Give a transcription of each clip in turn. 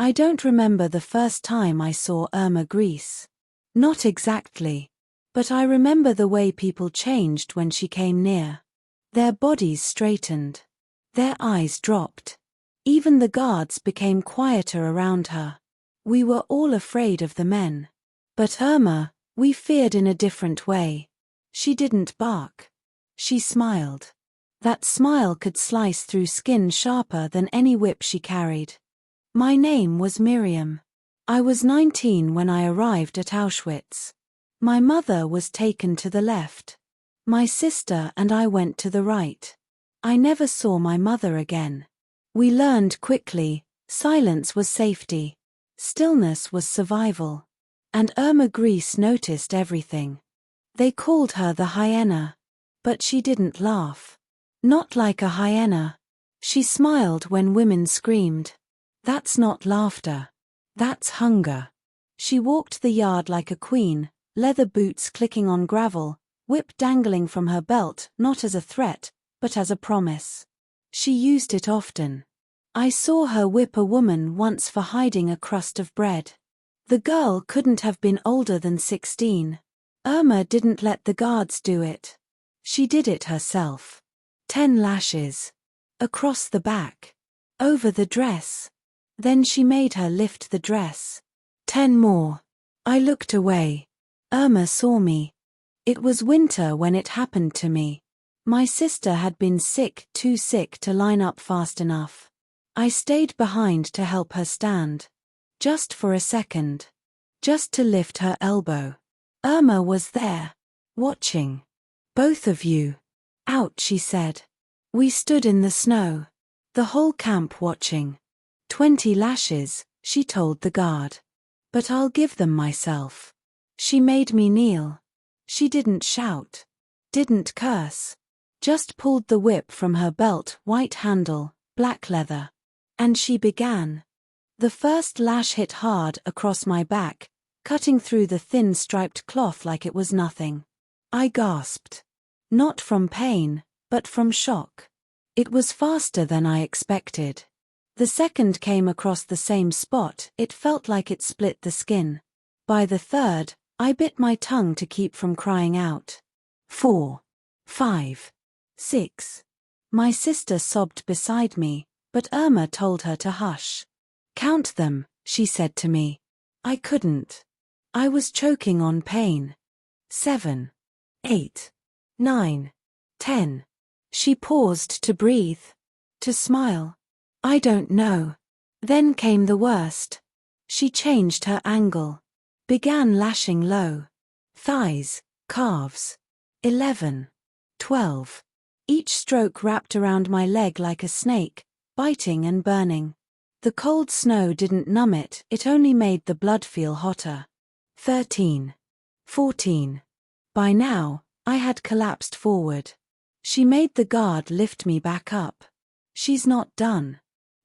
I don't remember the first time I saw Irma Grese. Not exactly. But I remember the way people changed when she came near. Their bodies straightened. Their eyes dropped. Even the guards became quieter around her. We were all afraid of the men. But Irma, we feared in a different way. She didn't bark. She smiled. That smile could slice through skin sharper than any whip she carried. My name was Miriam. I was 19 when I arrived at Auschwitz. My mother was taken to the left. My sister and I went to the right. I never saw my mother again. We learned quickly, silence was safety. Stillness was survival. And Irma Grese noticed everything. They called her the hyena. But she didn't laugh. Not like a hyena. She smiled when women screamed. That's not laughter. That's hunger. She walked the yard like a queen, leather boots clicking on gravel, whip dangling from her belt, not as a threat, but as a promise. She used it often. I saw her whip a woman once for hiding a crust of bread. The girl couldn't have been older than 16. Irma didn't let the guards do it. She did it herself. 10 lashes. Across the back. Over the dress. Then she made her lift the dress. 10 more. I looked away. Irma saw me. It was winter when it happened to me. My sister had been sick, too sick to line up fast enough. I stayed behind to help her stand. Just for a second. Just to lift her elbow. Irma was there. Watching. Both of you. Out, she said. We stood in the snow. The whole camp watching. 20 lashes, she told the guard. But I'll give them myself. She made me kneel. She didn't shout. Didn't curse. Just pulled the whip from her belt, white handle, black leather. And she began. The first lash hit hard across my back, cutting through the thin striped cloth like it was nothing. I gasped. Not from pain, but from shock. It was faster than I expected. The second came across the same spot, it felt like it split the skin. By the third, I bit my tongue to keep from crying out. 4. 5. 6. My sister sobbed beside me, but Irma told her to hush. Count them, she said to me. I couldn't. I was choking on pain. 7. 8. 9. 10. She paused to breathe. To smile. I don't know. Then came the worst. She changed her angle. Began lashing low. Thighs, calves. 11. 12. Each stroke wrapped around my leg like a snake, biting and burning. The cold snow didn't numb it, it only made the blood feel hotter. 13. 14. By now, I had collapsed forward. She made the guard lift me back up. She's not done.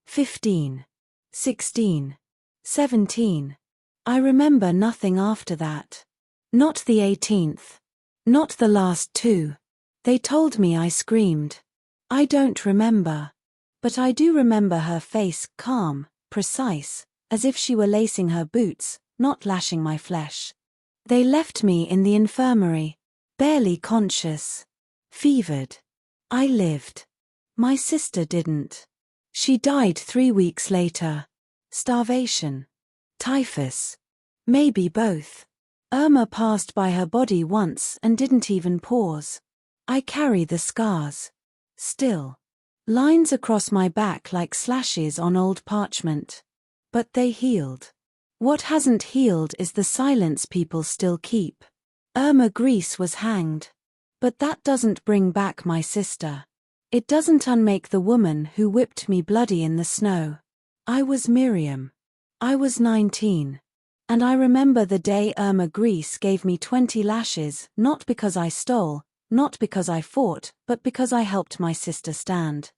15. 16. 17. I remember nothing after that. Not the 18th. Not the last 2. They told me I screamed. I don't remember. But I do remember her face, calm, precise, as if she were lacing her boots, not lashing my flesh. They left me in the infirmary, barely conscious. Fevered. I lived. My sister didn't. She died 3 weeks later. Starvation. Typhus. Maybe both. Irma passed by her body once and didn't even pause. I carry the scars. Still. Lines across my back like slashes on old parchment. But they healed. What hasn't healed is the silence people still keep. Irma Grese was hanged. But that doesn't bring back my sister. It doesn't unmake the woman who whipped me bloody in the snow. I was Miriam. I was 19. And I remember the day Irma Grese gave me 20 lashes, not because I stole, not because I fought, but because I helped my sister stand.